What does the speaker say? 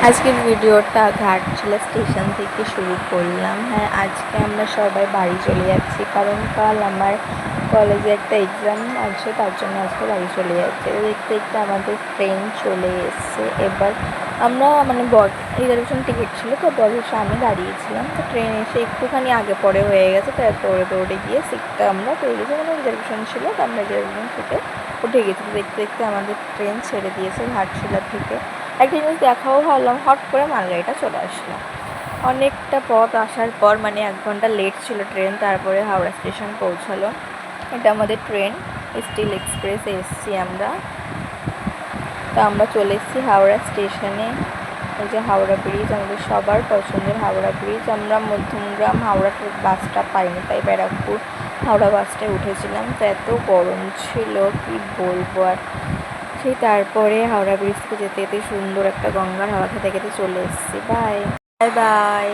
আজকের ভিডিওটা ঘাটশিলা স্টেশন থেকে শুরু করলাম। হ্যাঁ, আজকে আমরা সবাই বাড়ি চলে যাচ্ছি, কারণ কাল আমার কলেজে একটা এক্সাম আছে, তার জন্য আজকে বাড়ি চলে যাচ্ছি। দেখতে দেখতে আমাদের ট্রেন চলে এসছে। এবার আমরা রিজার্ভেশন টিকিট ছিল, তো বছর সামনে দাঁড়িয়েছিলাম। তো ট্রেন এসে একটুখানি আগে পরে হয়ে গেছে, তাই দৌড়ে গিয়ে সিটটা আমরা পেয়ে গেছি। রিজার্ভেশন ছিল, তো আমরা রিজার্ভেশন থেকে উঠে গেছি। দেখতে দেখতে আমাদের ট্রেন ছেড়ে দিয়েছে ঘাটশিলা থেকে। একটা জিনিস দেখাও ভাবলাম, হট করে মালগাড়িটা চলে আসলো। অনেকটা পথ আসার পর 1 ঘন্টা লেট ছিল ট্রেন, তারপরে হাওড়া স্টেশন পৌঁছালো। এটা আমাদের ট্রেন স্টিল এক্সপ্রেসে এসেছি আমরা। তো আমরা চলে এসেছি হাওড়া স্টেশনে। এই যে হাওড়া ব্রিজ, আমাদের সবার পছন্দের হাওড়া ব্রিজ। আমরা মধ্যমগ্রাম হাওড়া বাসটা পাইনি, তাই ব্যারাকপুর হাওড়া বাসটায় উঠেছিলাম। তো এত গরম ছিল কি বলবো। আর সেই তারপরে হাওড়া ব্রিজ থেকে যেতে যেতে সুন্দর একটা গঙ্গার হাওয়া খেতে খেতে চলে এসেছি। Bye bye bye.